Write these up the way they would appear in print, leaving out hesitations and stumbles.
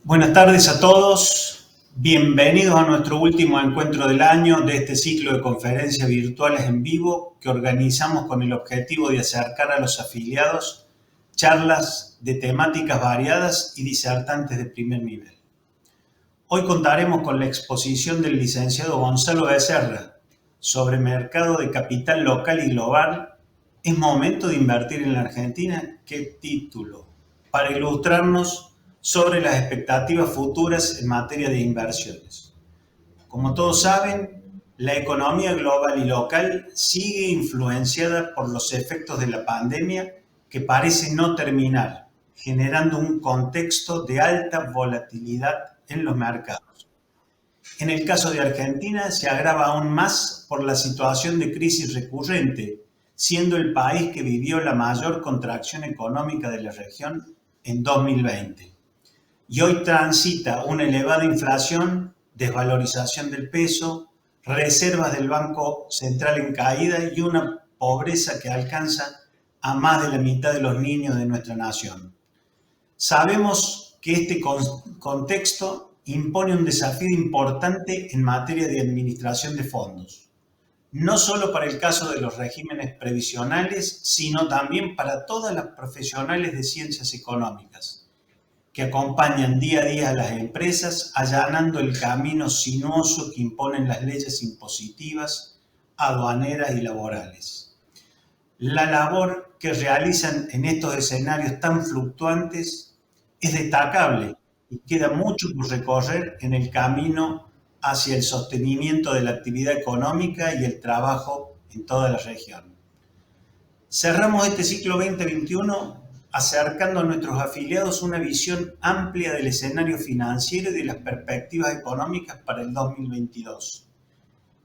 Buenas tardes a todos. Bienvenidos a nuestro último encuentro del año de este ciclo de conferencias virtuales en vivo que organizamos con el objetivo de acercar a los afiliados charlas de temáticas variadas y disertantes de primer nivel. Hoy contaremos con la exposición del licenciado Gonzalo Becerra sobre mercado de capital local y global. ¿Es momento de invertir en la Argentina? ¿Qué título? Para ilustrarnos sobre las expectativas futuras en materia de inversiones. Como todos saben, la economía global y local sigue influenciada por los efectos de la pandemia que parece no terminar, generando un contexto de alta volatilidad en los mercados. En el caso de Argentina se agrava aún más por la situación de crisis recurrente, siendo el país que vivió la mayor contracción económica de la región en 2020. Y hoy transita una elevada inflación, desvalorización del peso, reservas del Banco Central en caída y una pobreza que alcanza a más de la mitad de los niños de nuestra nación. Sabemos que este contexto impone un desafío importante en materia de administración de fondos, no solo para el caso de los regímenes previsionales, sino también para todas las profesionales de ciencias económicas, que acompañan día a día a las empresas, allanando el camino sinuoso que imponen las leyes impositivas, aduaneras y laborales. La labor que realizan en estos escenarios tan fluctuantes es destacable y queda mucho por recorrer en el camino hacia el sostenimiento de la actividad económica y el trabajo en toda la región. Cerramos este ciclo 2021 acercando a nuestros afiliados una visión amplia del escenario financiero y de las perspectivas económicas para el 2022,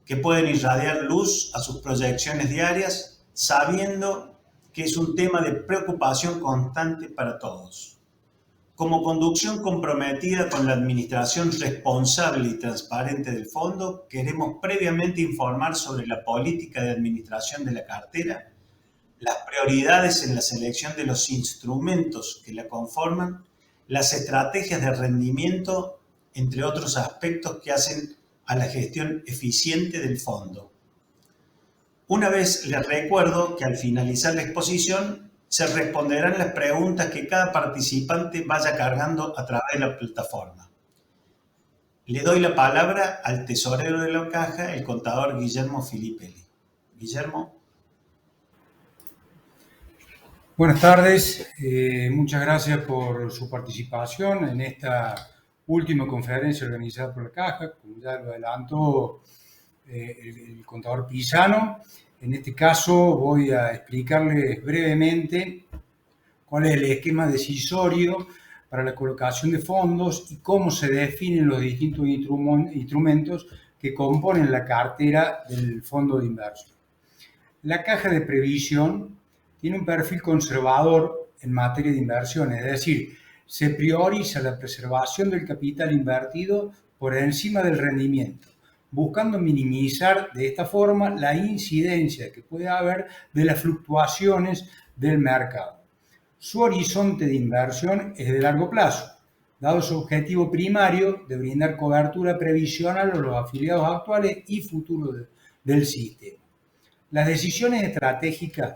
que pueden irradiar luz a sus proyecciones diarias, sabiendo que es un tema de preocupación constante para todos. Como conducción comprometida con la administración responsable y transparente del fondo, queremos previamente informar sobre la política de administración de la cartera, las prioridades en la selección de los instrumentos que la conforman, las estrategias de rendimiento, entre otros aspectos que hacen a la gestión eficiente del fondo. Una vez les recuerdo que al finalizar la exposición se responderán las preguntas que cada participante vaya cargando a través de la plataforma. Le doy la palabra al tesorero de la caja, el contador Guillermo Filippelli. Guillermo. Buenas tardes, muchas gracias por su participación en esta última conferencia organizada por la Caja, como ya lo adelantó el contador Pisano. En este caso voy a explicarles brevemente cuál es el esquema decisorio para la colocación de fondos y cómo se definen los distintos instrumentos que componen la cartera del fondo de inversión. La caja de previsión tiene un perfil conservador en materia de inversiones, es decir, se prioriza la preservación del capital invertido por encima del rendimiento, buscando minimizar de esta forma la incidencia que puede haber de las fluctuaciones del mercado. Su horizonte de inversión es de largo plazo, dado su objetivo primario de brindar cobertura previsional a los afiliados actuales y futuros del sistema. Las decisiones estratégicas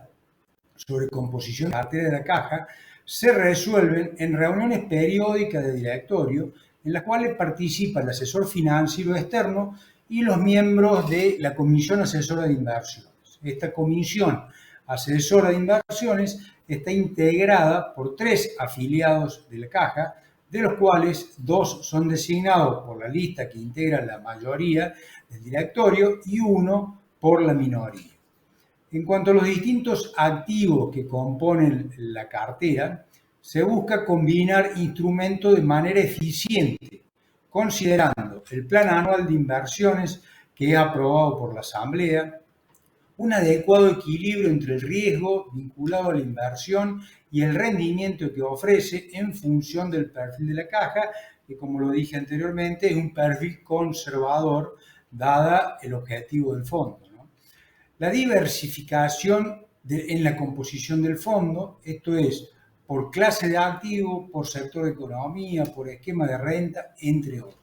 sobre composición de cartera de la caja se resuelven en reuniones periódicas de directorio en las cuales participa el asesor financiero externo y los miembros de la Comisión Asesora de Inversiones. Esta Comisión Asesora de Inversiones está integrada por 3 afiliados de la caja, de los cuales 2 son designados por la lista que integra la mayoría del directorio y 1 por la minoría. En cuanto a los distintos activos que componen la cartera, se busca combinar instrumentos de manera eficiente, considerando el plan anual de inversiones que es aprobado por la Asamblea, un adecuado equilibrio entre el riesgo vinculado a la inversión y el rendimiento que ofrece en función del perfil de la caja, que como lo dije anteriormente es un perfil conservador dada el objetivo del fondo. La diversificación en la composición del fondo, esto es, por clase de activo, por sector de economía, por esquema de renta, entre otros.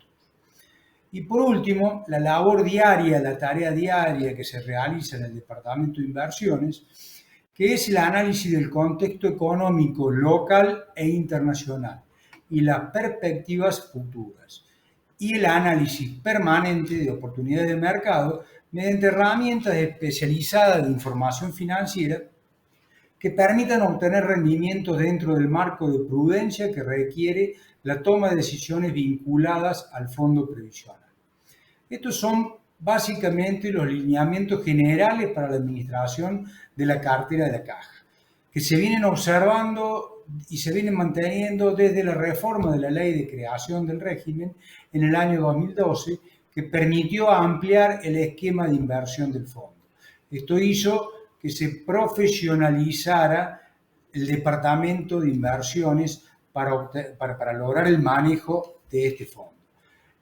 Y por último, la labor diaria, la tarea diaria que se realiza en el Departamento de Inversiones, que es el análisis del contexto económico local e internacional y las perspectivas futuras, y el análisis permanente de oportunidades de mercado mediante herramientas especializadas de información financiera que permitan obtener rendimientos dentro del marco de prudencia que requiere la toma de decisiones vinculadas al fondo previsional. Estos son básicamente los lineamientos generales para la administración de la cartera de la caja, que se vienen observando y se vienen manteniendo desde la reforma de la ley de creación del régimen en el año 2012, que permitió ampliar el esquema de inversión del fondo. Esto hizo que se profesionalizara el departamento de inversiones para lograr el manejo de este fondo.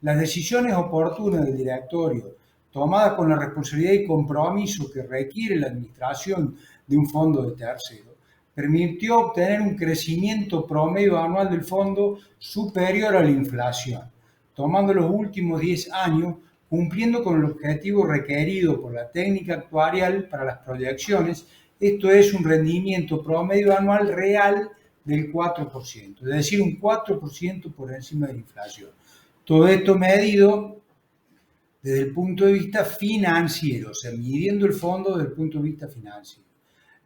Las decisiones oportunas del directorio, tomadas con la responsabilidad y compromiso que requiere la administración de un fondo de tercero, permitió obtener un crecimiento promedio anual del fondo superior a la inflación, tomando los últimos 10 años, cumpliendo con el objetivo requerido por la técnica actuarial para las proyecciones. Esto es un rendimiento promedio anual real del 4%, es decir, un 4% por encima de la inflación. Todo esto medido desde el punto de vista financiero, o sea, midiendo el fondo desde el punto de vista financiero.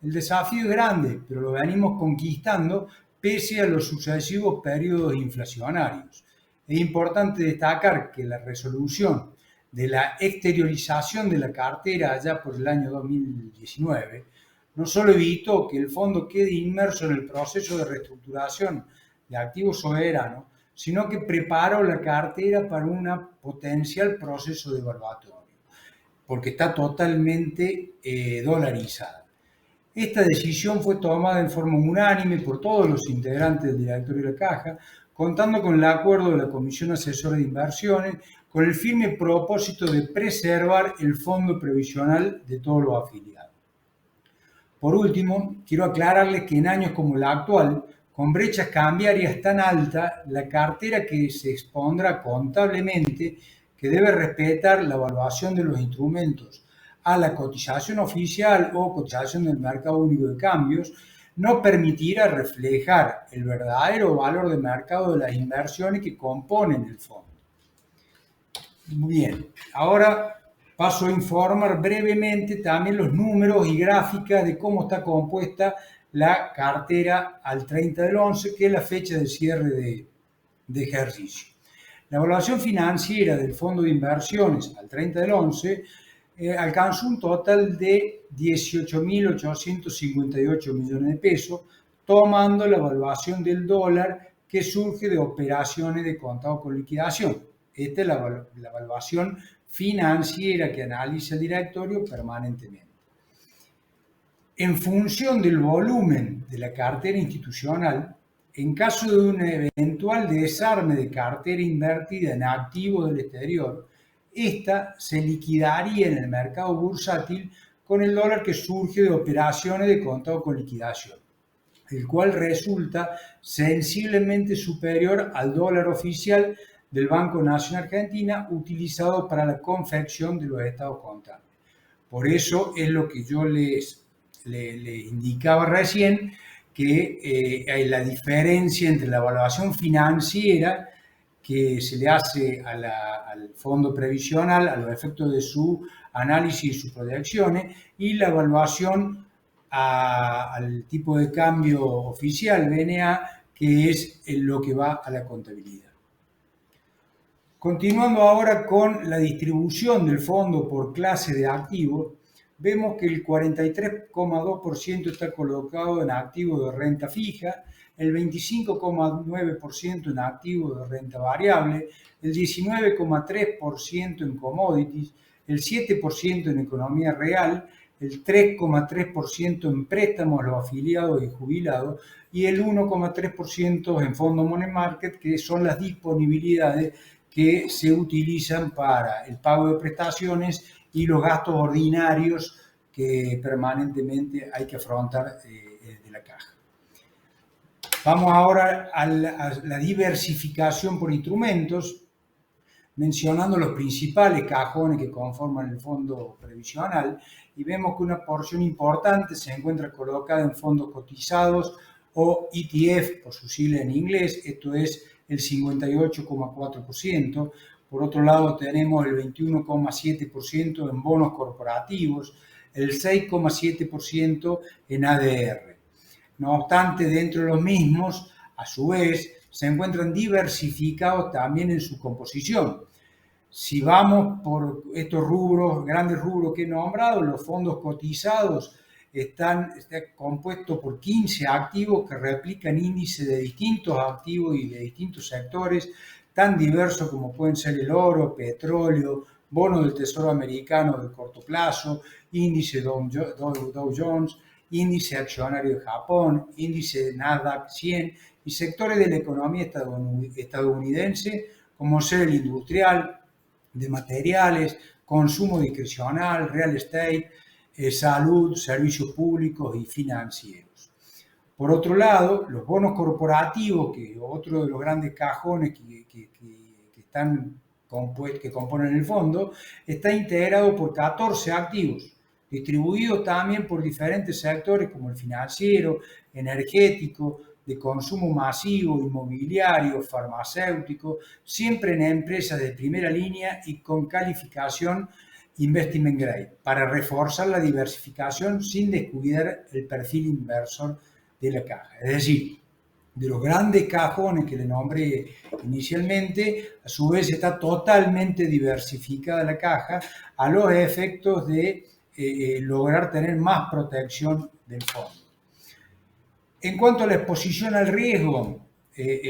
El desafío es grande, pero lo venimos conquistando pese a los sucesivos periodos inflacionarios. Es importante destacar que la resolución de la exteriorización de la cartera allá por el año 2019 no solo evitó que el fondo quede inmerso en el proceso de reestructuración de activos soberanos, sino que preparó la cartera para un potencial proceso devaluatorio, porque está totalmente dolarizada. Esta decisión fue tomada en forma unánime por todos los integrantes del directorio de la Caja, contando con el acuerdo de la Comisión Asesora de Inversiones, con el firme propósito de preservar el fondo previsional de todos los afiliados. Por último, quiero aclararles que en años como el actual, con brechas cambiarias tan altas, la cartera que se expondrá contablemente, que debe respetar la evaluación de los instrumentos a la cotización oficial o cotización del mercado único de cambios, no permitirá reflejar el verdadero valor de mercado de las inversiones que componen el fondo. Muy bien, ahora paso a informar brevemente también los números y gráficas de cómo está compuesta la cartera al 30 del 11, que es la fecha de cierre de ejercicio. La evaluación financiera del fondo de inversiones al 30 del 11 alcanzó un total de 18.858 millones de pesos, tomando la evaluación del dólar que surge de operaciones de contado con liquidación. Esta es la evaluación financiera que analiza el directorio permanentemente. En función del volumen de la cartera institucional, en caso de un eventual desarme de cartera invertida en activos del exterior, esta se liquidaría en el mercado bursátil con el dólar que surge de operaciones de contado con liquidación, el cual resulta sensiblemente superior al dólar oficial del Banco Nación Argentina utilizado para la confección de los estados contables. Por eso es lo que yo les indicaba recién, que hay la diferencia entre la evaluación financiera que se le hace al fondo previsional, a los efectos de su análisis y sus proyecciones, y la evaluación al tipo de cambio oficial, BNA, que es lo que va a la contabilidad. Continuando ahora con la distribución del fondo por clase de activos, vemos que el 43,2% está colocado en activos de renta fija, el 25,9% en activos de renta variable, el 19,3% en commodities, el 7% en economía real, el 3,3% en préstamos a los afiliados y jubilados y el 1,3% en fondos money market, que son las disponibilidades que se utilizan para el pago de prestaciones y los gastos ordinarios que permanentemente hay que afrontar de la caja. Vamos ahora a la diversificación por instrumentos, mencionando los principales cajones que conforman el fondo previsional, y vemos que una porción importante se encuentra colocada en fondos cotizados o ETF, por su sigla en inglés, esto es el 58,4%. Por otro lado, tenemos el 21,7% en bonos corporativos, el 6,7% en ADR. No obstante, dentro de los mismos, a su vez, se encuentran diversificados también en su composición. Si vamos por estos rubros, grandes rubros que he nombrado, los fondos cotizados están compuestos por 15 activos que replican índices de distintos activos y de distintos sectores, tan diversos como pueden ser el oro, petróleo, bonos del Tesoro americano de corto plazo, índice Dow Jones, índice accionario de Japón, índice de Nasdaq 100 y sectores de la economía estadounidense como ser el industrial, de materiales, consumo discrecional, real estate, salud, servicios públicos y financieros. Por otro lado, los bonos corporativos, que es otro de los grandes cajones que componen el fondo, está integrado por 14 activos, distribuidos también por diferentes sectores como el financiero, energético, de consumo masivo, inmobiliario, farmacéutico, siempre en empresas de primera línea y con calificación investment grade, para reforzar la diversificación sin descuidar el perfil inversor de la caja. Es decir, de los grandes cajones que le nombré inicialmente, a su vez está totalmente diversificada la caja a los efectos de lograr tener más protección del fondo. En cuanto a la exposición al riesgo,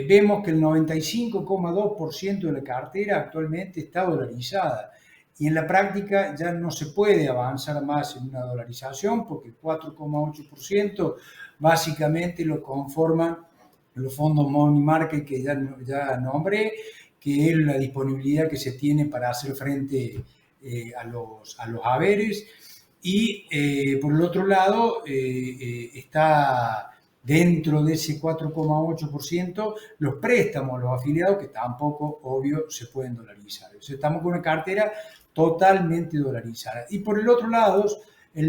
vemos que el 95,2% de la cartera actualmente está dolarizada y en la práctica ya no se puede avanzar más en una dolarización porque el 4,8% básicamente lo conforman los fondos money market que ya nombré, que es la disponibilidad que se tiene para hacer frente a los haberes. Y por el otro lado está dentro de ese 4,8% los préstamos a los afiliados que tampoco, obvio, se pueden dolarizar. O sea, estamos con una cartera totalmente dolarizada. Y por el otro lado,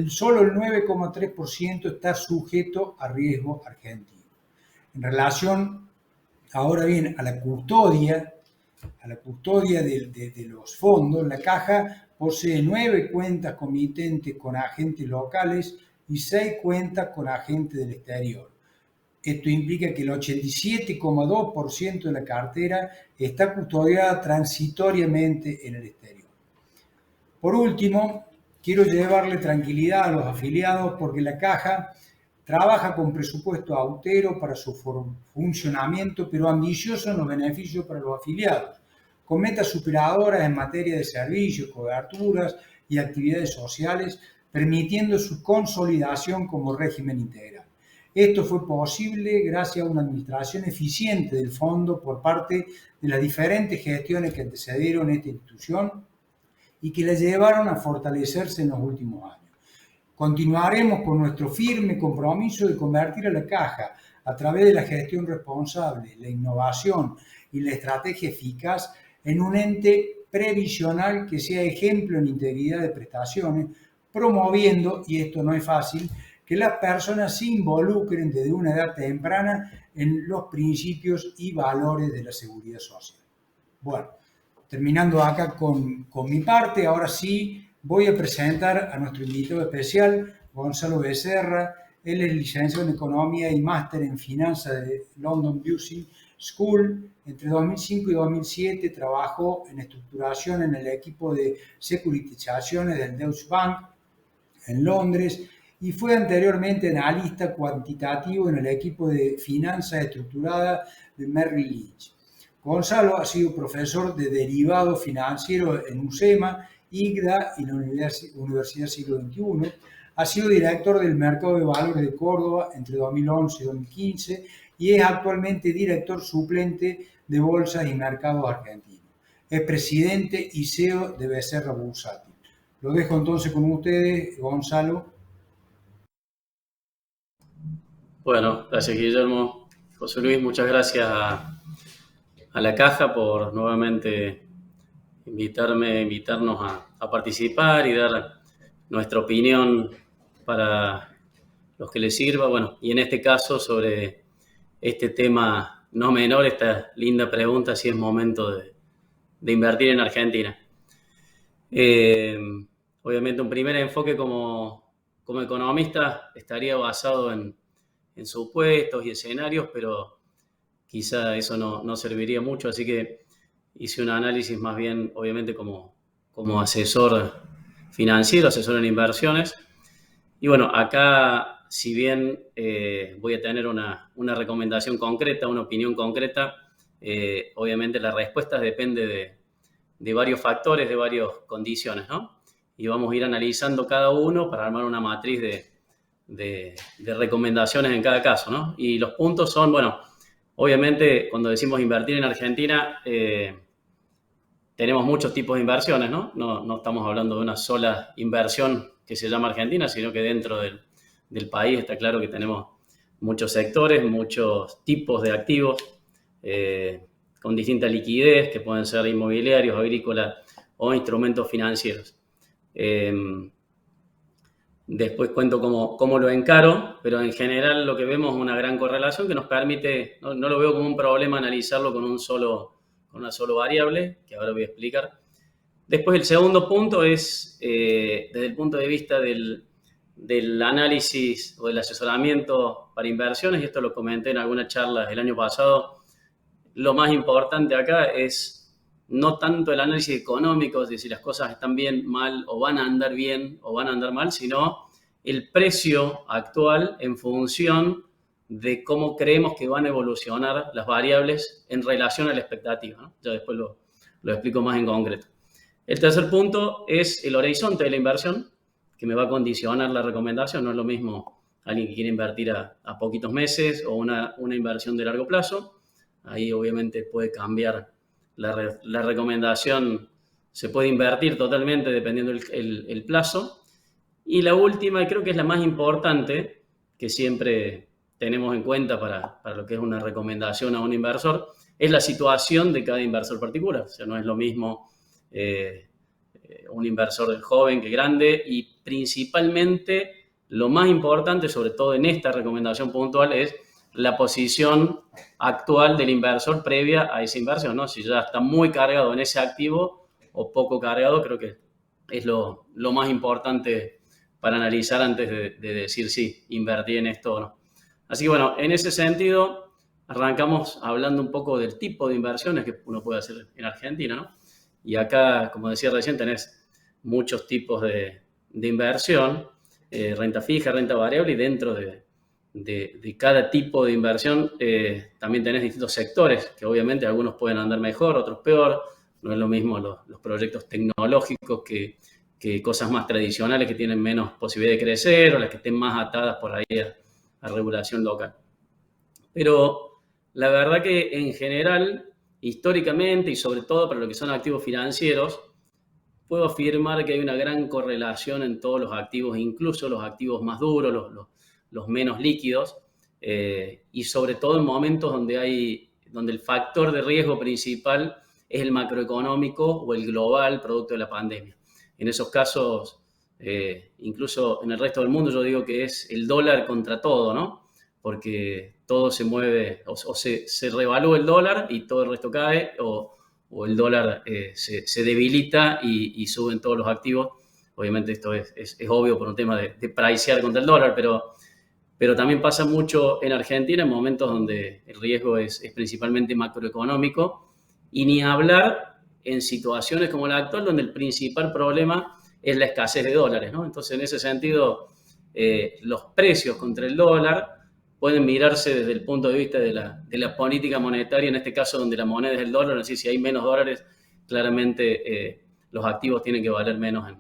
solo el 9,3% está sujeto a riesgo argentino. En relación, ahora bien, a la custodia de los fondos, la caja posee 9 cuentas comitentes con agentes locales y 6 cuentas con agentes del exterior. Esto implica que el 87,2% de la cartera está custodiada transitoriamente en el exterior. Por último, quiero llevarle tranquilidad a los afiliados porque la caja trabaja con presupuesto austero para su funcionamiento, pero ambicioso en los beneficios para los afiliados, con metas superadoras en materia de servicios, coberturas y actividades sociales, permitiendo su consolidación como régimen integral. Esto fue posible gracias a una administración eficiente del fondo por parte de las diferentes gestiones que antecedieron a esta institución y que la llevaron a fortalecerse en los últimos años. Continuaremos con nuestro firme compromiso de convertir a la caja, a través de la gestión responsable, la innovación y la estrategia eficaz, en un ente previsional que sea ejemplo en integridad de prestaciones, promoviendo, y esto no es fácil, que las personas se involucren desde una edad temprana en los principios y valores de la seguridad social. Bueno, terminando acá con mi parte, ahora sí voy a presentar a nuestro invitado especial, Gonzalo Becerra. Él es licenciado en Economía y máster en Finanzas de London Business School. Entre 2005 y 2007 trabajó en estructuración en el equipo de securitizaciones del Deutsche Bank en Londres y fue anteriormente analista cuantitativo en el equipo de finanzas estructuradas de Merrill Lynch. Gonzalo ha sido profesor de derivados financieros en UCEMA, IGDA y la Universidad Siglo XXI. Ha sido director del Mercado de Valores de Córdoba entre 2011 y 2015 y es actualmente director suplente de Bolsas y Mercados Argentinos. Es presidente y CEO de Becerra Bursátil. Lo dejo entonces con ustedes, Gonzalo. Bueno, gracias Guillermo. José Luis, muchas gracias a la Caja por nuevamente invitarnos a participar y dar nuestra opinión para los que les sirva. Bueno, y en este caso sobre este tema no menor, esta linda pregunta, si es momento de invertir en Argentina. Obviamente un primer enfoque como economista estaría basado en supuestos y escenarios, pero quizá eso no serviría mucho, así que hice un análisis más bien, obviamente, como asesor financiero, asesor en inversiones. Y bueno, acá, si bien voy a tener una recomendación concreta, una opinión concreta, obviamente la respuesta depende de varios factores, de varias condiciones, ¿no? Y vamos a ir analizando cada uno para armar una matriz de recomendaciones en cada caso, ¿no? Y los puntos son, bueno, obviamente cuando decimos invertir en Argentina, tenemos muchos tipos de inversiones, ¿no? No estamos hablando de una sola inversión que se llama Argentina, sino que dentro del país está claro que tenemos muchos sectores, muchos tipos de activos, con distinta liquidez, que pueden ser inmobiliarios, agrícolas o instrumentos financieros. Después cuento cómo lo encaro, pero en general lo que vemos es una gran correlación que nos permite, no lo veo como un problema analizarlo con una sola variable, que ahora voy a explicar. Después el segundo punto es, desde el punto de vista del análisis o del asesoramiento para inversiones, y esto lo comenté en algunas charlas el año pasado, lo más importante acá es no tanto el análisis económico, de si las cosas están bien, mal, o van a andar bien, o van a andar mal, sino el precio actual en función de cómo creemos que van a evolucionar las variables en relación a la expectativa, ¿no? Ya después lo explico más en concreto. El tercer punto es el horizonte de la inversión, que me va a condicionar la recomendación. No es lo mismo alguien que quiere invertir a poquitos meses o una inversión de largo plazo. Ahí obviamente puede cambiar la recomendación, se puede invertir totalmente dependiendo el plazo. Y la última, y creo que es la más importante, que siempre tenemos en cuenta para lo que es una recomendación a un inversor, es la situación de cada inversor particular. O sea, no es lo mismo un inversor joven que grande, y principalmente lo más importante, sobre todo en esta recomendación puntual, es la posición actual del inversor previa a esa inversión, ¿no? Si ya está muy cargado en ese activo o poco cargado, creo que es lo más importante para analizar antes de decir sí, invertí en esto o no. Así que bueno, en ese sentido, arrancamos hablando un poco del tipo de inversiones que uno puede hacer en Argentina, ¿no? Y acá, como decía recién, tenés muchos tipos de inversión, renta fija, renta variable, y dentro de cada tipo de inversión también tenés distintos sectores, que obviamente algunos pueden andar mejor, otros peor. No es lo mismo los proyectos tecnológicos que cosas más tradicionales que tienen menos posibilidad de crecer, o las que estén más atadas por ahí a regulación local. Pero la verdad que en general, históricamente y sobre todo para lo que son activos financieros, puedo afirmar que hay una gran correlación en todos los activos, incluso los activos más duros, los menos líquidos, y sobre todo en momentos donde el factor de riesgo principal es el macroeconómico o el global producto de la pandemia. En esos casos, incluso en el resto del mundo, yo digo que es el dólar contra todo, ¿no? Porque todo se mueve, o se revalúa el dólar y todo el resto cae, o el dólar se debilita y suben todos los activos. Obviamente esto es obvio por un tema de pricear contra el dólar, pero también pasa mucho en Argentina en momentos donde el riesgo es principalmente macroeconómico, y ni hablar en situaciones como la actual, donde el principal problema es la escasez de dólares, ¿no? Entonces, en ese sentido, los precios contra el dólar pueden mirarse desde el punto de vista de la política monetaria, en este caso donde la moneda es el dólar. Es decir, si hay menos dólares, claramente los activos tienen que valer menos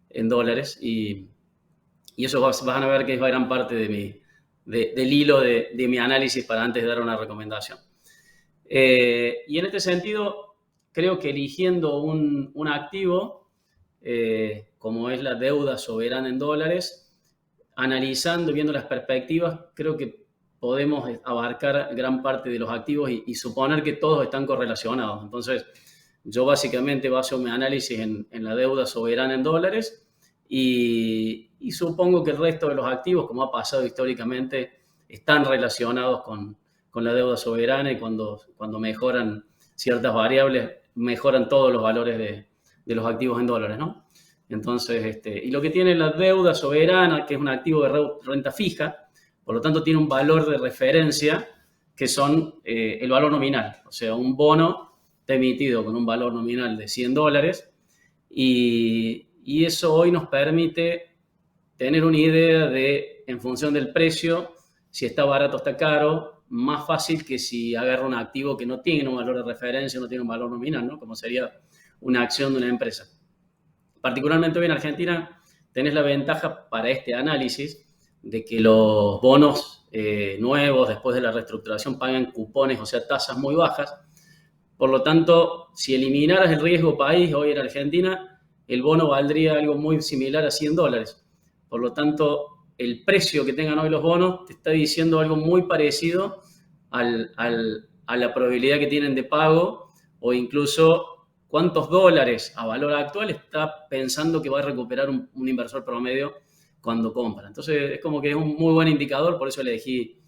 en dólares, y eso van a ver que es gran parte del hilo de mi análisis para antes de dar una recomendación. Y en este sentido, creo que eligiendo un activo, como es la deuda soberana en dólares, analizando y viendo las perspectivas, creo que podemos abarcar gran parte de los activos y suponer que todos están correlacionados. Entonces, yo básicamente baso mi análisis en la deuda soberana en dólares y supongo que el resto de los activos, como ha pasado históricamente, están relacionados con la deuda soberana, y cuando mejoran ciertas variables, mejoran todos los valores de los activos en dólares, ¿no? Entonces, y lo que tiene la deuda soberana, que es un activo de renta fija, por lo tanto tiene un valor de referencia que son el valor nominal. O sea, un bono está emitido con un valor nominal de $100 y eso hoy nos permite tener una idea de, en función del precio, si está barato o está caro, más fácil que si agarra un activo que no tiene un valor de referencia, no tiene un valor nominal, ¿no? Como sería una acción de una empresa. Particularmente hoy en Argentina tenés la ventaja para este análisis de que los bonos nuevos después de la reestructuración pagan cupones, o sea, tasas muy bajas. Por lo tanto, si eliminaras el riesgo país hoy en Argentina, el bono valdría algo muy similar a $100. Por lo tanto, el precio que tengan hoy los bonos te está diciendo algo muy parecido a la probabilidad que tienen de pago, o incluso cuántos dólares a valor actual está pensando que va a recuperar un inversor promedio cuando compra. Entonces, es como que es un muy buen indicador, por eso elegí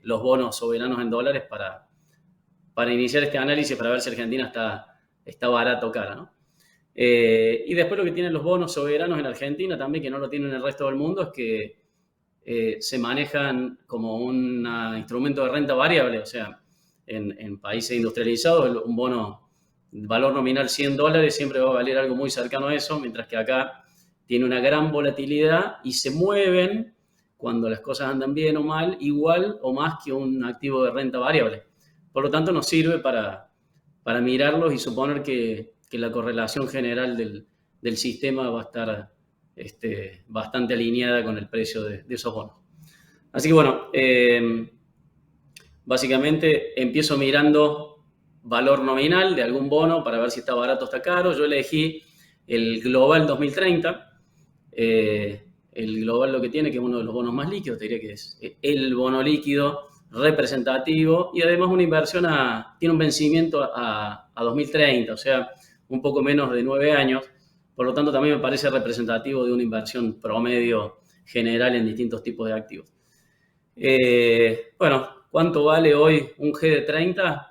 los bonos soberanos en dólares para iniciar este análisis, para ver si Argentina está barata o cara, ¿no? Y después lo que tienen los bonos soberanos en Argentina también, que no lo tienen en el resto del mundo, es que se manejan como un instrumento de renta variable. O sea, en países industrializados un bono valor nominal $100 siempre va a valer algo muy cercano a eso, mientras que acá tiene una gran volatilidad y se mueven cuando las cosas andan bien o mal, igual o más que un activo de renta variable. Por lo tanto, nos sirve para mirarlos y suponer que la correlación general del sistema va a estar bastante alineada con el precio de esos bonos. Así que bueno, básicamente empiezo mirando valor nominal de algún bono para ver si está barato o está caro. Yo elegí el Global 2030. El Global lo que tiene, que es uno de los bonos más líquidos, te diría que es el bono líquido representativo, y además una inversión tiene un vencimiento a 2030, o sea, un poco menos de 9 años. Por lo tanto, también me parece representativo de una inversión promedio general en distintos tipos de activos. Bueno, ¿cuánto vale hoy un GD30?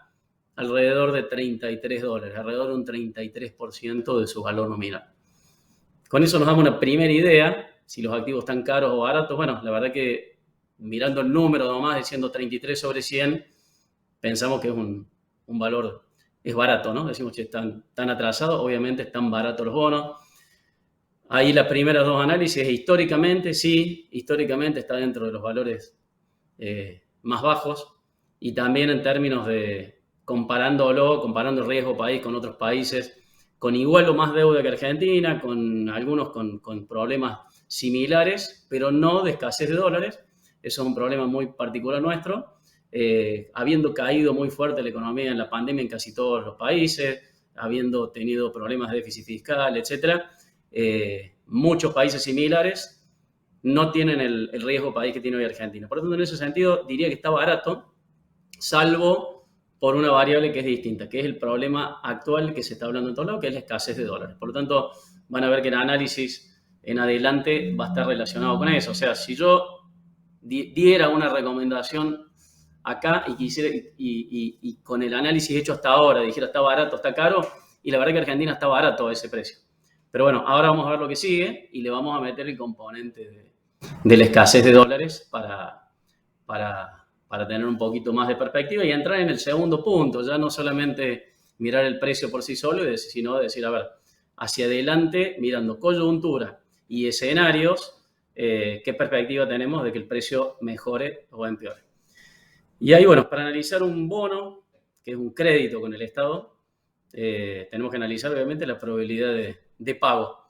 Alrededor de $33, alrededor de un 33% de su valor nominal. Con eso nos damos una primera idea, si los activos están caros o baratos. Bueno, la verdad que mirando el número nomás, diciendo 33 sobre 100, pensamos que es un valor, es barato, ¿no? Decimos que están tan atrasados, obviamente están baratos los bonos. Ahí las primeras dos análisis, históricamente, sí, históricamente está dentro de los valores más bajos, y también en términos de comparando el riesgo país con otros países, con igual o más deuda que Argentina, con algunos con problemas similares, pero no de escasez de dólares. Eso es un problema muy particular nuestro. Habiendo caído muy fuerte la economía en la pandemia en casi todos los países, habiendo tenido problemas de déficit fiscal, etc., muchos países similares no tienen el riesgo país que tiene hoy Argentina. Por lo tanto, en ese sentido, diría que está barato, salvo por una variable que es distinta, que es el problema actual que se está hablando en todos lados, que es la escasez de dólares. Por lo tanto, van a ver que el análisis en adelante va a estar relacionado con eso. O sea, si yo diera una recomendación acá y quisiera, y con el análisis hecho hasta ahora, dijera está barato, está caro, y la verdad que Argentina está barato a ese precio. Pero bueno, ahora vamos a ver lo que sigue y le vamos a meter el componente de la escasez de dólares para tener un poquito más de perspectiva y entrar en el segundo punto, ya no solamente mirar el precio por sí solo, sino decir, a ver, hacia adelante, mirando coyuntura y escenarios, qué perspectiva tenemos de que el precio mejore o empeore. Y ahí, bueno, para analizar un bono, que es un crédito con el Estado, tenemos que analizar obviamente la probabilidad de pago.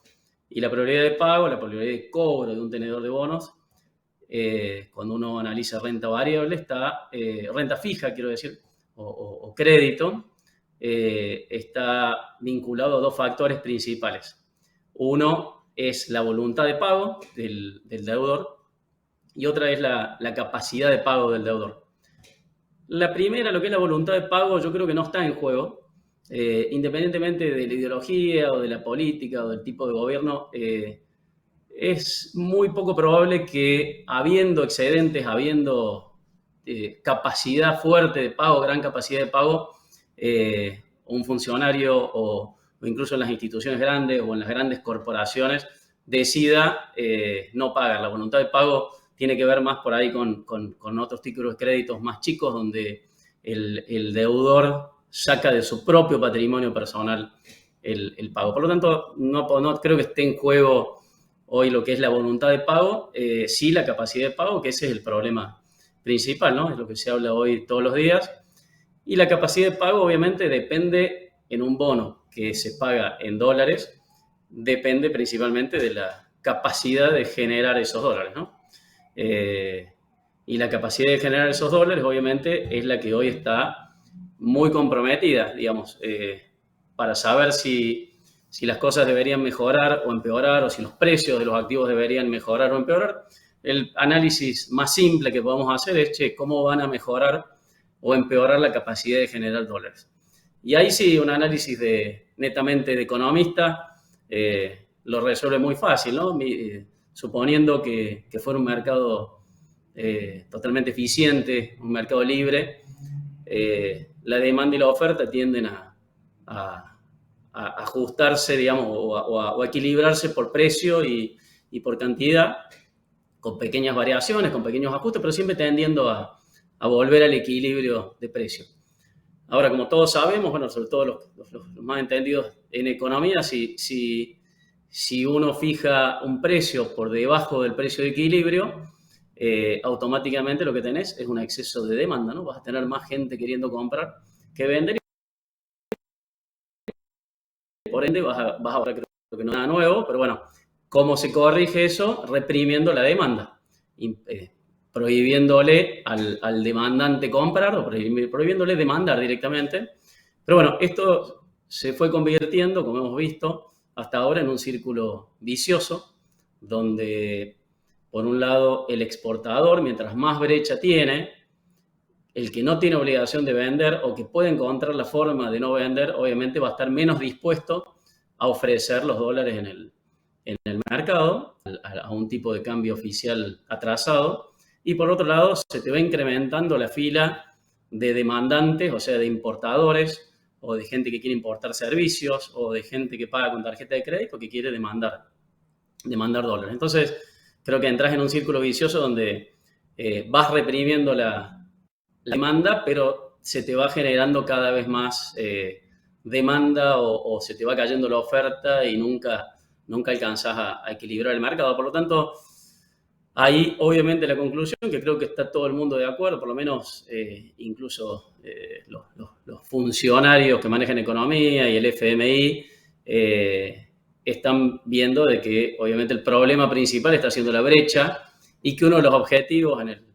Y la probabilidad de pago, la probabilidad de cobro de un tenedor de bonos, cuando uno analiza renta variable, renta fija, quiero decir, o crédito, está vinculado a dos factores principales. Uno es la voluntad de pago del deudor, y otra es la capacidad de pago del deudor. La primera, lo que es la voluntad de pago, yo creo que no está en juego. Independientemente de la ideología o de la política o del tipo de gobierno, es muy poco probable que habiendo excedentes, habiendo capacidad fuerte de pago, gran capacidad de pago, un funcionario o incluso en las instituciones grandes o en las grandes corporaciones decida no pagar. La voluntad de pago tiene que ver más por ahí con otros títulos de créditos más chicos, donde el deudor saca de su propio patrimonio personal el pago. Por lo tanto, no creo que esté en juego hoy lo que es la voluntad de pago, sí la capacidad de pago, que ese es el problema principal, ¿no? Es lo que se habla hoy todos los días. Y la capacidad de pago obviamente depende en un bono que se paga en dólares, depende principalmente de la capacidad de generar esos dólares, ¿no? Y la capacidad de generar esos dólares obviamente es la que hoy está muy comprometida, digamos, para saber si las cosas deberían mejorar o empeorar, o si los precios de los activos deberían mejorar o empeorar. El análisis más simple que podemos hacer es, ¿cómo van a mejorar o empeorar la capacidad de generar dólares? Y ahí sí, un análisis netamente de economista lo resuelve muy fácil, ¿no? Suponiendo que fuera un mercado totalmente eficiente, un mercado libre, la demanda y la oferta tienden a ajustarse, digamos, o a equilibrarse por precio y por cantidad, con pequeñas variaciones, con pequeños ajustes, pero siempre tendiendo a volver al equilibrio de precio. Ahora, como todos sabemos, bueno, sobre todo los más entendidos en economía, si uno fija un precio por debajo del precio de equilibrio, automáticamente lo que tenés es un exceso de demanda, ¿no? Vas a tener más gente queriendo comprar que vender, y por ende vas a ver, creo que no es nada nuevo, pero bueno, ¿cómo se corrige eso? Reprimiendo la demanda, prohibiéndole al demandante comprar o prohibiéndole demandar directamente. Pero bueno, esto se fue convirtiendo, como hemos visto hasta ahora, en un círculo vicioso, donde por un lado el exportador, mientras más brecha tiene, el que no tiene obligación de vender o que puede encontrar la forma de no vender, obviamente va a estar menos dispuesto a ofrecer los dólares en el mercado, a un tipo de cambio oficial atrasado. Y por otro lado, se te va incrementando la fila de demandantes, o sea, de importadores, o de gente que quiere importar servicios, o de gente que paga con tarjeta de crédito que quiere demandar dólares. Entonces, creo que entras en un círculo vicioso donde vas reprimiendo la demanda, pero se te va generando cada vez más demanda o se te va cayendo la oferta y nunca alcanzás a equilibrar el mercado. Por lo tanto, ahí obviamente la conclusión, que creo que está todo el mundo de acuerdo, por lo menos incluso los funcionarios que manejan economía y el FMI, están viendo de que obviamente el problema principal está siendo la brecha y que uno de los objetivos en el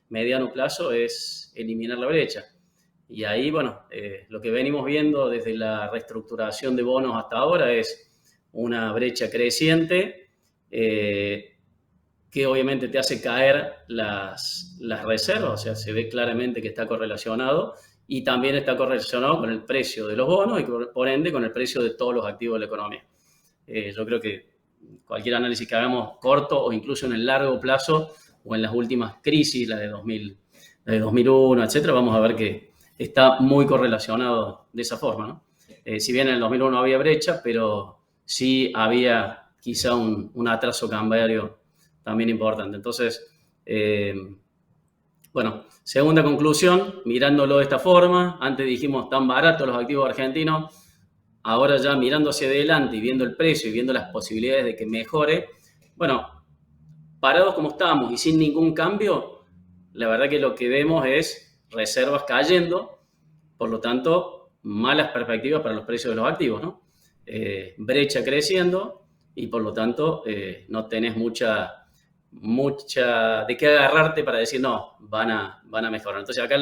mediano plazo es eliminar la brecha. Y ahí, bueno, lo que venimos viendo desde la reestructuración de bonos hasta ahora es una brecha creciente que obviamente te hace caer las reservas, o sea, se ve claramente que está correlacionado y también está correlacionado con el precio de los bonos y por ende con el precio de todos los activos de la economía. Yo creo que cualquier análisis que hagamos corto o incluso en el largo plazo o en las últimas crisis, la de 2001, etcétera, vamos a ver que está muy correlacionado de esa forma, ¿no? Si bien en el 2001 no había brecha, pero sí había quizá un atraso cambiario también importante. Entonces, bueno, segunda conclusión, mirándolo de esta forma, antes dijimos tan baratos los activos argentinos, ahora ya mirando hacia adelante y viendo el precio y viendo las posibilidades de que mejore, bueno, parados como estamos y sin ningún cambio, la verdad que lo que vemos es reservas cayendo, por lo tanto, malas perspectivas para los precios de los activos, ¿no? Brecha creciendo y por lo tanto no tenés mucha de qué agarrarte para decir no, van a mejorar. Entonces acá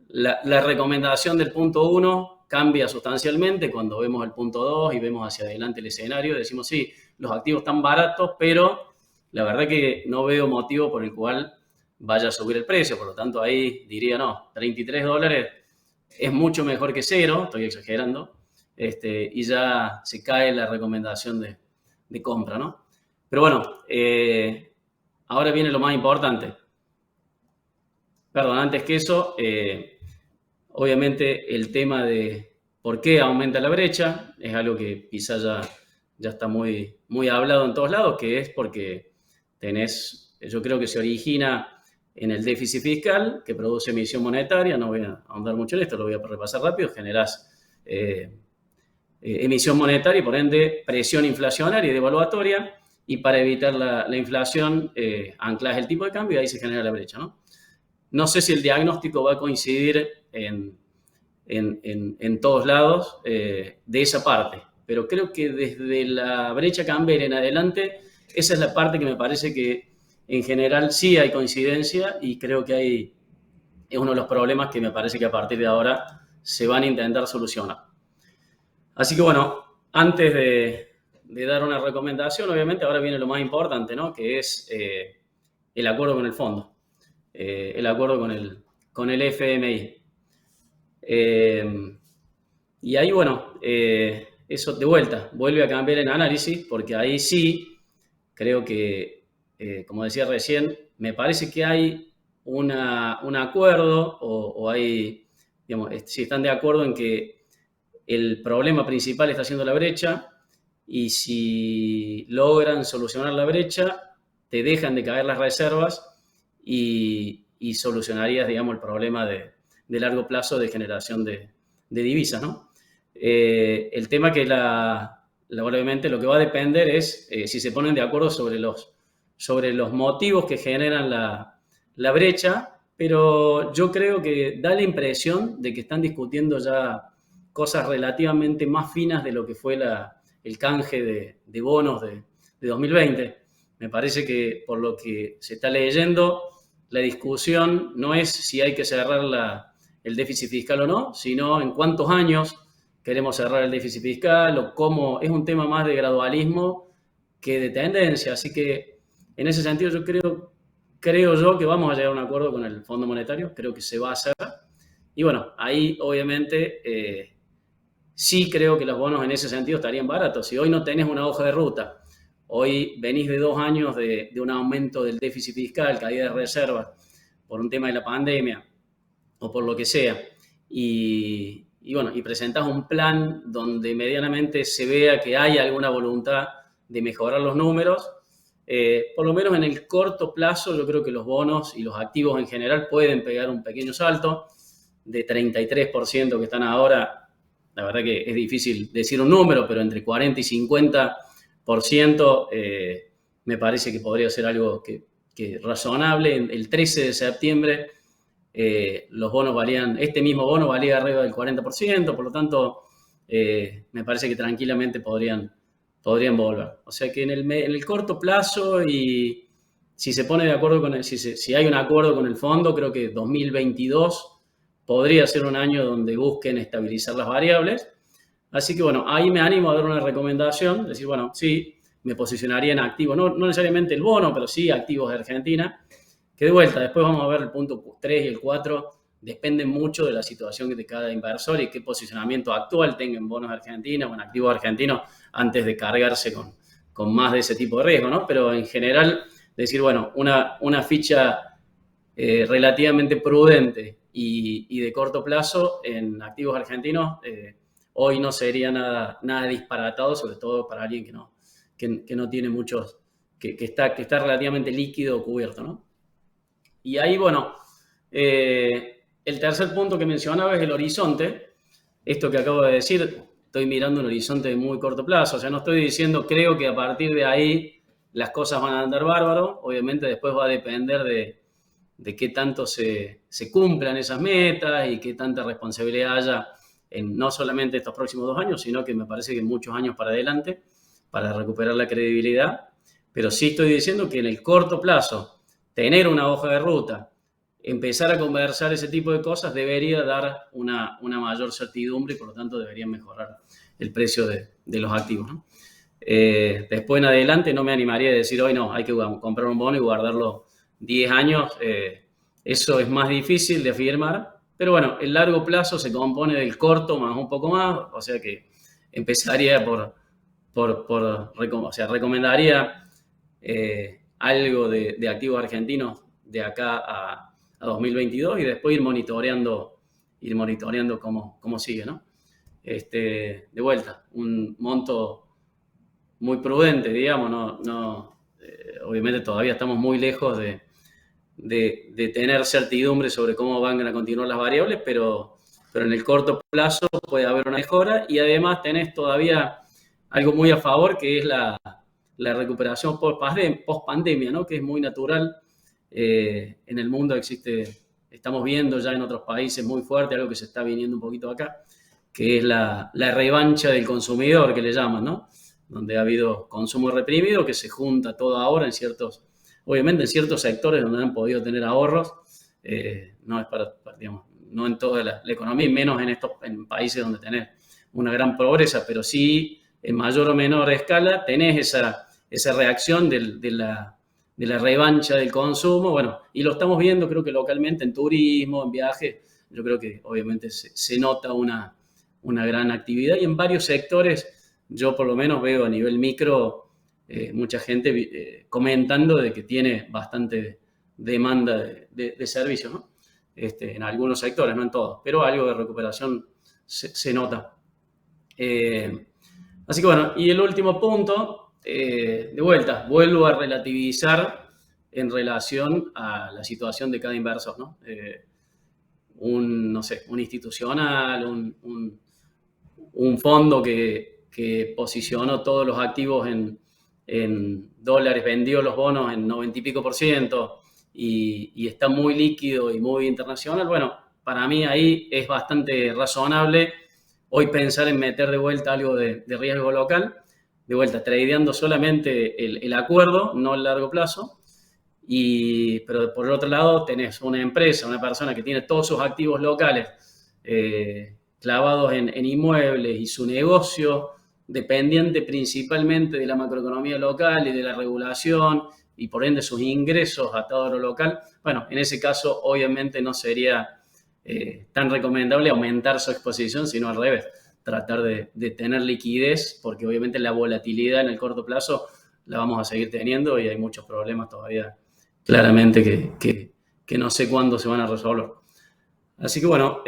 la recomendación del punto 1 cambia sustancialmente cuando vemos el punto 2 y vemos hacia adelante el escenario. Decimos sí, los activos están baratos, pero la verdad que no veo motivo por el cual vaya a subir el precio. Por lo tanto, ahí diría no, $33 es mucho mejor que cero, estoy exagerando, y ya se cae la recomendación de compra, ¿no? Pero bueno, ahora viene lo más importante. Perdón, antes que eso, obviamente el tema de por qué aumenta la brecha es algo que quizás ya está muy, muy hablado en todos lados, que es porque yo creo que se origina en el déficit fiscal que produce emisión monetaria. No voy a ahondar mucho en esto, lo voy a repasar rápido. Generas emisión monetaria y por ende presión inflacionaria y devaluatoria, y para evitar la inflación anclas el tipo de cambio y ahí se genera la brecha, ¿no? No sé si el diagnóstico va a coincidir en todos lados de esa parte, pero creo que desde la brecha cambiaria en adelante, esa es la parte que me parece que en general sí hay coincidencia, y creo que es uno de los problemas que me parece que a partir de ahora se van a intentar solucionar. Así que bueno, antes de dar una recomendación, obviamente ahora viene lo más importante, ¿no? Que es el acuerdo con el fondo, el acuerdo con el FMI. Y ahí, bueno, eso de vuelta vuelve a cambiar el análisis, porque ahí sí creo que, como decía recién, me parece que hay un acuerdo, o hay, digamos, si están de acuerdo en que el problema principal está siendo la brecha, y si logran solucionar la brecha, te dejan de caer las reservas y solucionarías, digamos, el problema de largo plazo de generación de divisas, ¿no? El tema que obviamente lo que va a depender es si se ponen de acuerdo sobre los motivos que generan la brecha, pero yo creo que da la impresión de que están discutiendo ya cosas relativamente más finas de lo que fue el canje de bonos de 2020. Me parece que por lo que se está leyendo, la discusión no es si hay que cerrar el déficit fiscal o no, sino en cuántos años queremos cerrar el déficit fiscal, o cómo. Es un tema más de gradualismo que de tendencia. Así que en ese sentido yo creo yo que vamos a llegar a un acuerdo con el Fondo Monetario, creo que se va a hacer. Y bueno, ahí obviamente sí creo que los bonos en ese sentido estarían baratos. Si hoy no tenés una hoja de ruta, hoy venís de 2 años de un aumento del déficit fiscal, caída de reservas por un tema de la pandemia o por lo que sea, y bueno, y presentás un plan donde medianamente se vea que hay alguna voluntad de mejorar los números, por lo menos en el corto plazo yo creo que los bonos y los activos en general pueden pegar un pequeño salto de 33% que están ahora. La verdad que es difícil decir un número, pero entre 40 y 50% me parece que podría ser algo que razonable. El 13 de septiembre los bonos este mismo bono valía arriba del 40%, por lo tanto me parece que tranquilamente podrían volver. O sea que en el corto plazo, y si se pone de acuerdo si hay un acuerdo con el fondo, creo que 2022 podría ser un año donde busquen estabilizar las variables. Así que bueno, ahí me animo a dar una recomendación, decir, bueno, sí, me posicionaría en activos, no necesariamente el bono, pero sí activos de Argentina, que de vuelta, después vamos a ver el punto 3 y el 4, dependen mucho de la situación de cada inversor y qué posicionamiento actual tenga en bonos de Argentina o en activos argentinos antes de cargarse con más de ese tipo de riesgo, ¿no? Pero en general, decir, bueno, una ficha relativamente prudente y de corto plazo en activos argentinos, hoy no sería nada disparatado, sobre todo para alguien que no tiene muchos, que está relativamente líquido o cubierto, ¿no? Y ahí, bueno, el tercer punto que mencionaba es el horizonte. Esto que acabo de decir, estoy mirando un horizonte de muy corto plazo. O sea, no estoy diciendo, creo que a partir de ahí las cosas van a andar bárbaro. Obviamente después va a depender de qué tanto se cumplan esas metas y qué tanta responsabilidad haya en no solamente estos próximos 2 años, sino que me parece que muchos años para adelante, para recuperar la credibilidad. Pero sí estoy diciendo que en el corto plazo, tener una hoja de ruta, empezar a conversar ese tipo de cosas, debería dar una mayor certidumbre y por lo tanto debería mejorar el precio de los activos, ¿no? Después en adelante no me animaría a decir hoy no, hay que comprar un bono y guardarlo 10 años. Eso es más difícil de afirmar, pero bueno, el largo plazo se compone del corto más un poco más, o sea que empezaría o sea, recomendaría algo de activos argentinos de acá a 2022 y después ir monitoreando cómo sigue, ¿no? De vuelta, un monto muy prudente, digamos, obviamente todavía estamos muy lejos de tener certidumbre sobre cómo van a continuar las variables, pero en el corto plazo puede haber una mejora y además tenés todavía algo muy a favor que es la recuperación post-pandemia, ¿no? Que es muy natural. En el mundo estamos viendo ya en otros países muy fuerte, algo que se está viniendo un poquito acá, que es la revancha del consumidor, que le llaman, ¿no? Donde ha habido consumo reprimido, que se junta todo ahora obviamente en ciertos sectores donde han podido tener ahorros, no es digamos, no en toda la economía, y menos en países donde tenés una gran pobreza, pero sí en mayor o menor escala tenés esa reacción de la revancha del consumo, bueno, y lo estamos viendo creo que localmente en turismo, en viajes, yo creo que obviamente se nota una gran actividad y en varios sectores, yo por lo menos veo a nivel micro mucha gente comentando de que tiene bastante demanda de servicios, ¿no? En algunos sectores, no en todos, pero algo de recuperación se nota. Así que bueno, y el último punto, de vuelta, vuelvo a relativizar en relación a la situación de cada inversor, ¿no? No sé, un institucional, un fondo que posicionó todos los activos en dólares, vendió los bonos en 90 y pico % y está muy líquido y muy internacional, bueno, para mí ahí es bastante razonable hoy pensar en meter de vuelta algo de riesgo local, de vuelta, tradeando solamente el acuerdo, no el largo plazo, pero por el otro lado tenés una empresa, una persona que tiene todos sus activos locales clavados en inmuebles y su negocio dependiente principalmente de la macroeconomía local y de la regulación y por ende sus ingresos atados a lo local, bueno, en ese caso obviamente no sería tan recomendable aumentar su exposición, sino al revés, tratar de tener liquidez, porque obviamente la volatilidad en el corto plazo la vamos a seguir teniendo y hay muchos problemas todavía claramente que no sé cuándo se van a resolver. Así que bueno,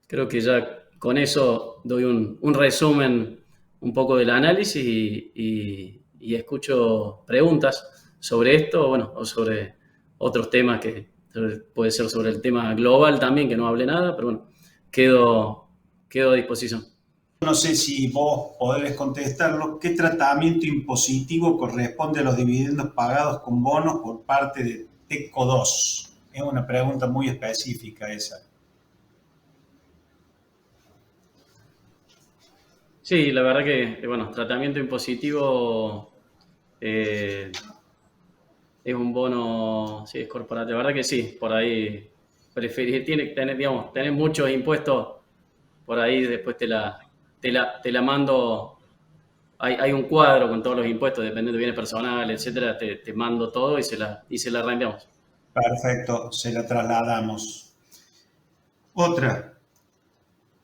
creo que ya con eso doy un resumen un poco del análisis y escucho preguntas sobre esto, bueno, o sobre otros temas que puede ser sobre el tema global también, que no hable nada, pero bueno, quedo a disposición. No sé si vos podés contestarlo. ¿Qué tratamiento impositivo corresponde a los dividendos pagados con bonos por parte de TECO 2? Es una pregunta muy específica esa. Sí, la verdad que, bueno, tratamiento impositivo es un bono, sí, es corporativo. La verdad que sí, por ahí tener muchos impuestos, por ahí después te la mando. Hay un cuadro con todos los impuestos, dependiendo de bienes personales, etcétera, te mando todo y se la reenviamos. Perfecto, se la trasladamos. Otra.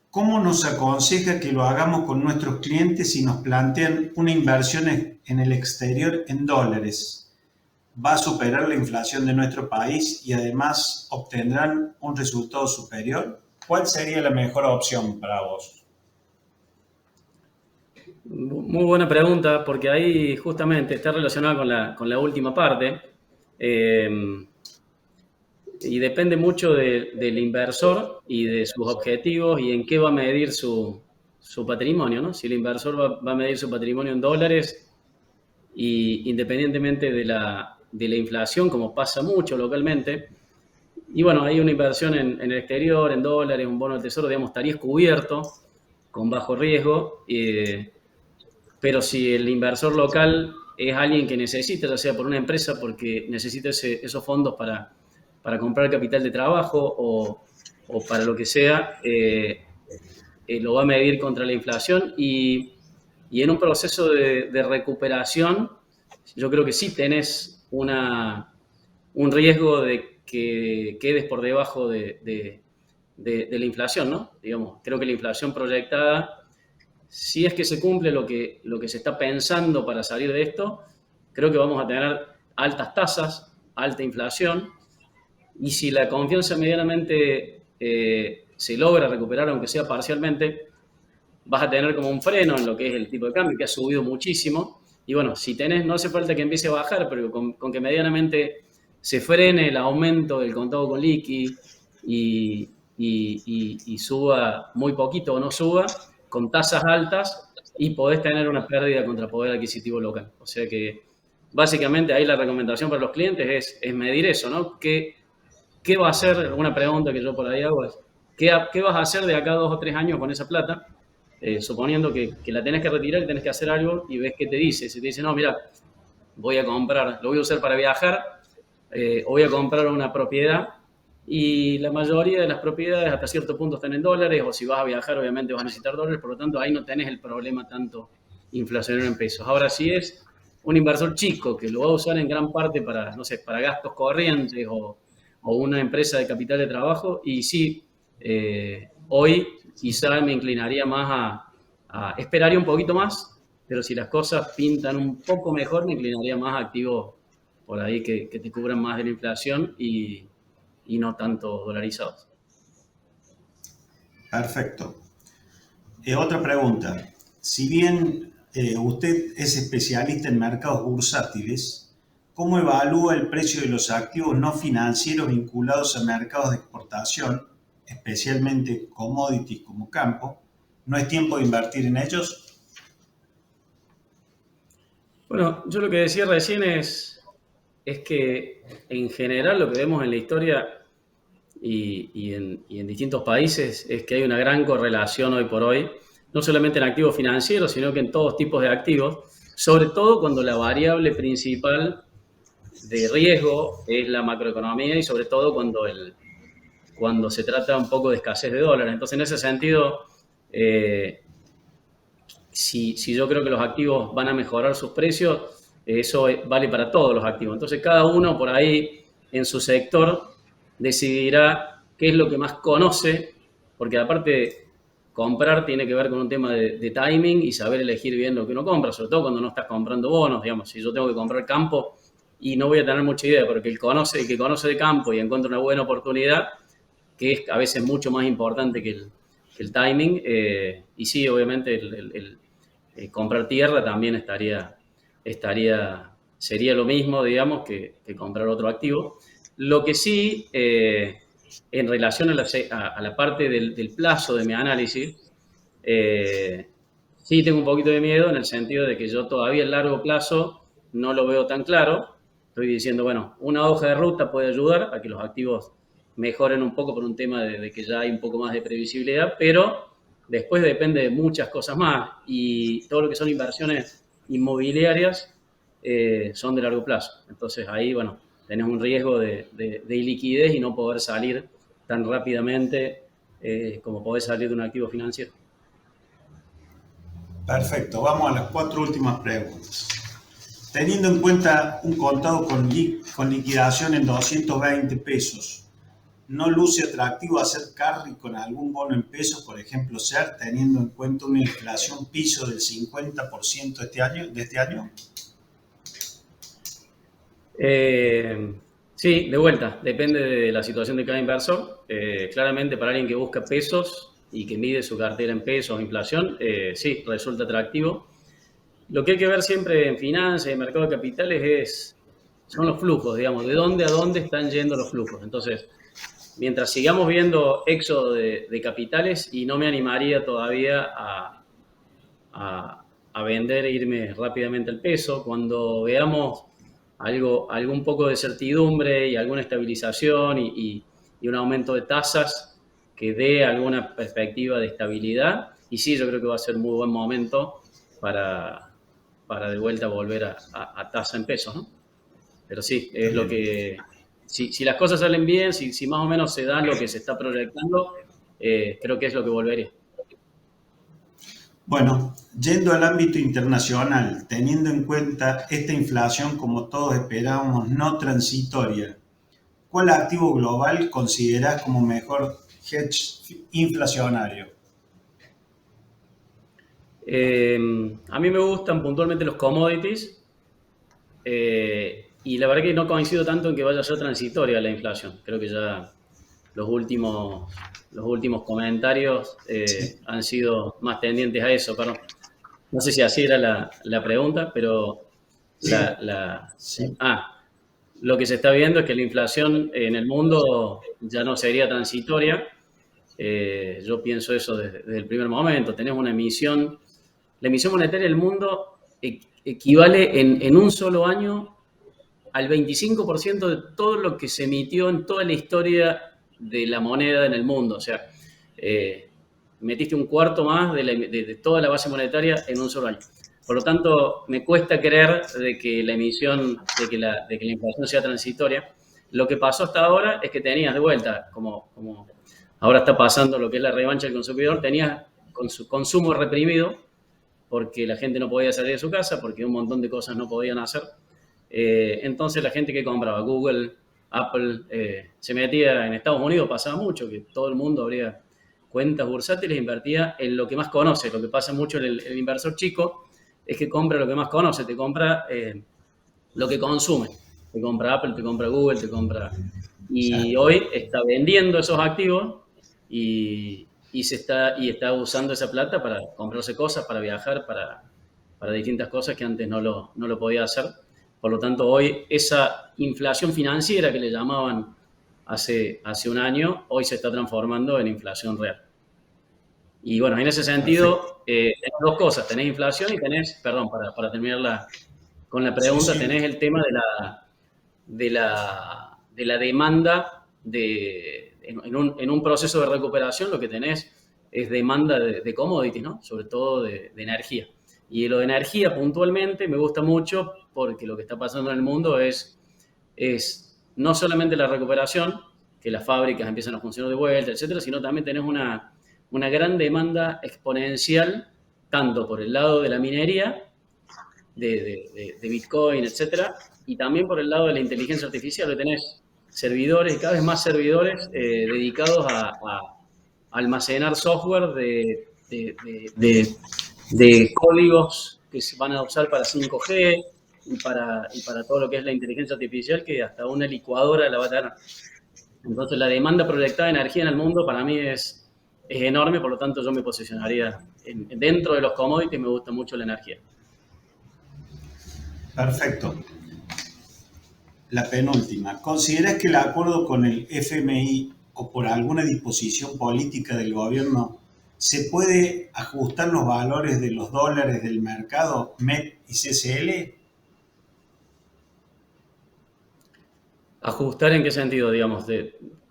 ¿Cómo nos aconseja que lo hagamos con nuestros clientes si nos plantean una inversión en el exterior en dólares? ¿Va a superar la inflación de nuestro país y además obtendrán un resultado superior? ¿Cuál sería la mejor opción para vos? Muy buena pregunta, porque ahí justamente está relacionada con la última parte. Y depende mucho del inversor y de sus objetivos y en qué va a medir su patrimonio, ¿no? Si el inversor va a medir su patrimonio en dólares y independientemente de la inflación, como pasa mucho localmente, y bueno, hay una inversión en el exterior, en dólares, un bono del tesoro, digamos, estarías cubierto con bajo riesgo, pero si el inversor local es alguien que necesita, ya sea por una empresa, porque necesita esos fondos para comprar capital de trabajo o para lo que sea, lo va a medir contra la inflación y Y en un proceso de recuperación, yo creo que sí tenés un riesgo de que quedes por debajo de la inflación, ¿no? Digamos, creo que la inflación proyectada, si es que se cumple lo que se está pensando para salir de esto, creo que vamos a tener altas tasas, alta inflación, y si la confianza medianamente se logra recuperar, aunque sea parcialmente, vas a tener como un freno en lo que es el tipo de cambio, que ha subido muchísimo. Y bueno, si tenés, no hace falta que empiece a bajar, pero con que medianamente se frene el aumento del contado con liqui y suba muy poquito o no suba, con tasas altas, y podés tener una pérdida contra poder adquisitivo local. O sea que básicamente ahí la recomendación para los clientes es medir eso, ¿no? ¿Qué va a hacer? Una pregunta que yo por ahí hago es, ¿qué vas a hacer de acá a 2 o 3 años con esa plata? Suponiendo que la tenés que retirar y tenés que hacer algo y ves qué te dice. Si te dice, no, mira, voy a comprar, lo voy a usar para viajar, o voy a comprar una propiedad, y la mayoría de las propiedades hasta cierto punto están en dólares, o si vas a viajar obviamente vas a necesitar dólares, por lo tanto ahí no tenés el problema tanto inflacionario en pesos. Ahora, si es un inversor chico que lo va a usar en gran parte para, no sé, para gastos corrientes o una empresa de capital de trabajo, y sí, hoy quizá me inclinaría más esperaría un poquito más, pero si las cosas pintan un poco mejor, me inclinaría más a activos por ahí que te cubran más de la inflación y no tanto dolarizados. Perfecto. Otra pregunta. Si bien usted es especialista en mercados bursátiles, ¿cómo evalúa el precio de los activos no financieros vinculados a mercados de exportación, especialmente commodities como campo? ¿No es tiempo de invertir en ellos? Bueno, yo lo que decía recién es que en general lo que vemos en la historia y en distintos países es que hay una gran correlación hoy por hoy, no solamente en activos financieros, sino que en todos tipos de activos, sobre todo cuando la variable principal de riesgo es la macroeconomía y sobre todo cuando se trata un poco de escasez de dólares. Entonces, en ese sentido, si yo creo que los activos van a mejorar sus precios, eso vale para todos los activos. Entonces, cada uno por ahí en su sector decidirá qué es lo que más conoce, porque aparte comprar tiene que ver con un tema de timing y saber elegir bien lo que uno compra, sobre todo cuando no estás comprando bonos. Digamos, si yo tengo que comprar campo y no voy a tener mucha idea, porque el que conoce de campo y encuentra una buena oportunidad, que es a veces mucho más importante que el timing, y sí, obviamente comprar tierra también sería lo mismo, digamos, que comprar otro activo. Lo que sí, en relación a la parte del plazo de mi análisis, sí tengo un poquito de miedo en el sentido de que yo todavía el largo plazo no lo veo tan claro. Estoy diciendo, bueno, una hoja de ruta puede ayudar a que los activos mejoren un poco por un tema de que ya hay un poco más de previsibilidad, pero después depende de muchas cosas más, y todo lo que son inversiones inmobiliarias son de largo plazo. Entonces ahí, bueno, tenés un riesgo de iliquidez y no poder salir tan rápidamente como podés salir de un activo financiero. Perfecto, vamos a las 4 últimas preguntas. Teniendo en cuenta un contado con liquidación en 220 pesos, ¿no luce atractivo hacer carry con algún bono en pesos, por ejemplo SER, teniendo en cuenta una inflación piso del 50% de este año? Sí, de vuelta, depende de la situación de cada inversor. Claramente para alguien que busca pesos y que mide su cartera en pesos o inflación, sí, resulta atractivo. Lo que hay que ver siempre en finanzas y en mercado de capitales son los flujos, digamos, de dónde a dónde están yendo los flujos. Entonces, mientras sigamos viendo éxodo de capitales, y no me animaría todavía a vender e irme rápidamente al peso, cuando veamos algún poco de certidumbre y alguna estabilización y un aumento de tasas que dé alguna perspectiva de estabilidad. Y sí, yo creo que va a ser muy buen momento para de vuelta volver a tasa en pesos, ¿no? Pero sí, es lo que... Si las cosas salen bien, si más o menos se da lo que se está proyectando, creo que es lo que volvería. Bueno, yendo al ámbito internacional, teniendo en cuenta esta inflación como todos esperábamos no transitoria, ¿cuál activo global considerás como mejor hedge inflacionario? A mí me gustan puntualmente los commodities y la verdad que no coincido tanto en que vaya a ser transitoria la inflación. Creo que ya los últimos comentarios Sí, han sido más tendientes a eso, perdón. No sé si así era la pregunta, pero sí, la, la- sí. ah, lo que se está viendo es que la inflación en el mundo ya no sería transitoria. Yo pienso eso desde el primer momento. Tenés una emisión, la emisión monetaria del mundo equivale en un solo año al 25% de todo lo que se emitió en toda la historia de la moneda en el mundo. O sea, eh, metiste un cuarto más de toda la base monetaria en un solo año. Por lo tanto, me cuesta creer de que la emisión, de que la inflación sea transitoria. Lo que pasó hasta ahora es que tenías de vuelta, como ahora está pasando lo que es la revancha del consumidor, tenías con su consumo reprimido porque la gente no podía salir de su casa, porque un montón de cosas no podían hacer. Entonces la gente que compraba, Google, Apple, se metía en Estados Unidos, pasaba mucho, que todo el mundo abría cuentas bursátiles e invertía en lo que más conoce. Lo que pasa mucho en el inversor chico es que compra lo que más conoce, te compra lo que consume. Te compra Apple, te compra Google, te compra... Y Ya. hoy está vendiendo esos activos y está usando esa plata para comprarse cosas, para viajar, para distintas cosas que antes no lo podía hacer. Por lo tanto, hoy esa inflación financiera que le llamaban hace un año, hoy se está transformando en inflación real. Y bueno, en ese Perfecto. sentido, tenés dos cosas, tenés inflación y tenés, perdón, para terminar con la Sí, pregunta, sí. tenés el tema de la demanda en un proceso de recuperación, lo que tenés es demanda de commodities, ¿no? Sobre todo de energía. Y lo de energía puntualmente me gusta mucho porque lo que está pasando en el mundo es no solamente la recuperación, que las fábricas empiezan a funcionar de vuelta, etcétera, sino también tenés una gran demanda exponencial, tanto por el lado de la minería, de Bitcoin, etcétera, y también por el lado de la inteligencia artificial, que tenés servidores, cada vez más servidores dedicados a almacenar software de códigos que se van a usar para 5G y para todo lo que es la inteligencia artificial, que hasta una licuadora la va a tener. Entonces, la demanda proyectada de energía en el mundo para mí es enorme, por lo tanto, yo me posicionaría dentro de los commodities, me gusta mucho la energía. Perfecto. La penúltima. ¿Consideras que el acuerdo con el FMI o por alguna disposición política del gobierno se puede ajustar los valores de los dólares del mercado MEP y CCL? ¿Ajustar en qué sentido, digamos?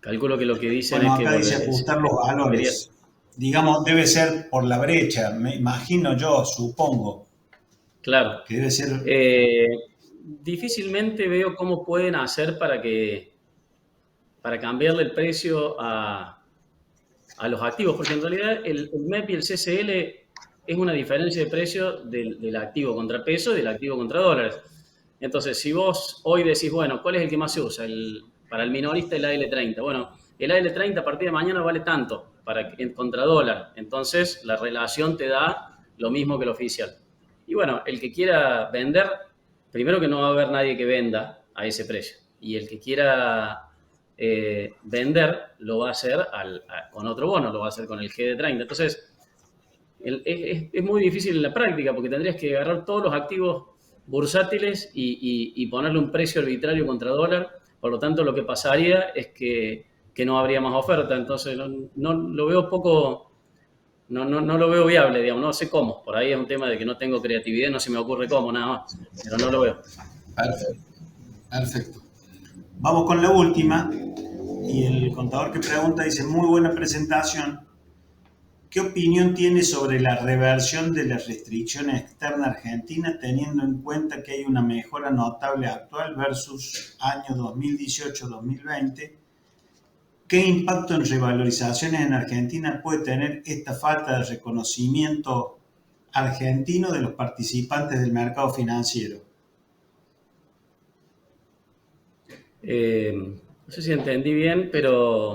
Calculo que lo que dicen Bueno, es que acá dice ajustar los sería, valores. Digamos, debe ser por la brecha, me imagino yo, supongo, claro. que debe ser. Eh, Difícilmente veo cómo pueden hacer para cambiarle el precio a los activos, porque en realidad el MEP y el CCL es una diferencia de precio del activo contra peso y del activo contra dólares. Entonces, si vos hoy decís, bueno, ¿cuál es el que más se usa? Para el minorista el AL30. Bueno, el AL30 a partir de mañana vale tanto contra dólar. Entonces, la relación te da lo mismo que el oficial. Y bueno, el que quiera vender, primero que no va a haber nadie que venda a ese precio. Y el que quiera vender lo va a hacer con otro bono, lo va a hacer con el GD30. Entonces, es muy difícil en la práctica porque tendrías que agarrar todos los activos bursátiles y ponerle un precio arbitrario contra dólar. Por lo tanto, lo que pasaría es que no habría más oferta. Entonces, no lo veo poco, no lo veo viable, digamos, no sé cómo. Por ahí es un tema de que no tengo creatividad, no se me ocurre cómo, nada más. Pero no lo veo. Perfecto, perfecto. Vamos con la última. Y el contador que pregunta dice, muy buena presentación. ¿Qué opinión tiene sobre la reversión de las restricciones externas argentinas teniendo en cuenta que hay una mejora notable actual versus año 2018-2020? ¿Qué impacto en revalorizaciones en Argentina puede tener esta falta de reconocimiento argentino de los participantes del mercado financiero. No sé si entendí bien, pero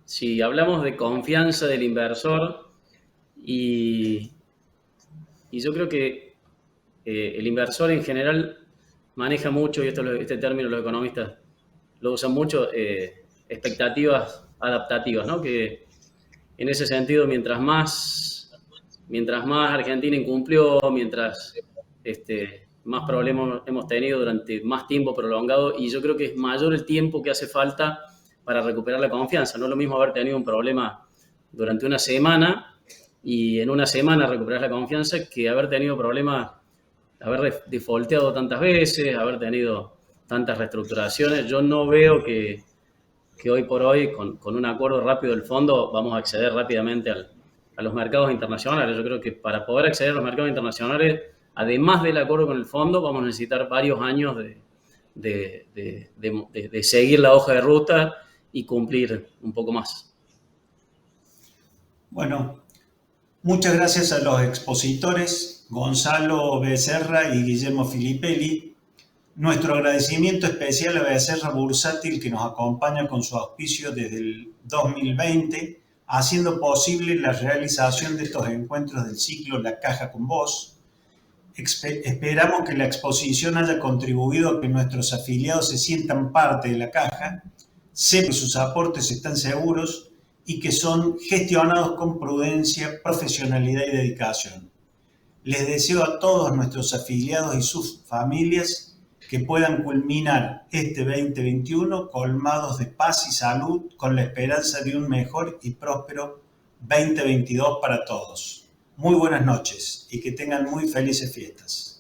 si hablamos de confianza del inversor y yo creo que el inversor en general maneja mucho, y este término los economistas lo usan mucho, expectativas adaptativas, ¿no? Que en ese sentido, mientras más Argentina incumplió, mientras más problemas hemos tenido durante más tiempo prolongado, y yo creo que es mayor el tiempo que hace falta para recuperar la confianza. No es lo mismo haber tenido un problema durante una semana y en una semana recuperar la confianza que haber tenido problemas, haber defaulteado tantas veces, haber tenido tantas reestructuraciones. Yo no veo que hoy por hoy, con un acuerdo rápido del fondo, vamos a acceder rápidamente a los mercados internacionales. Yo creo que para poder acceder a los mercados internacionales, además del acuerdo con el fondo, vamos a necesitar varios años de seguir la hoja de ruta y cumplir un poco más. Bueno, muchas gracias a los expositores Gonzalo Becerra y Guillermo Filippelli. Nuestro agradecimiento especial a Becerra Bursátil, que nos acompaña con su auspicio desde el 2020, haciendo posible la realización de estos encuentros del ciclo La Caja con Vos. Esperamos que la exposición haya contribuido a que nuestros afiliados se sientan parte de la caja, sepan que sus aportes están seguros y que son gestionados con prudencia, profesionalidad y dedicación. Les deseo a todos nuestros afiliados y sus familias que puedan culminar este 2021 colmados de paz y salud, con la esperanza de un mejor y próspero 2022 para todos. Muy buenas noches y que tengan muy felices fiestas.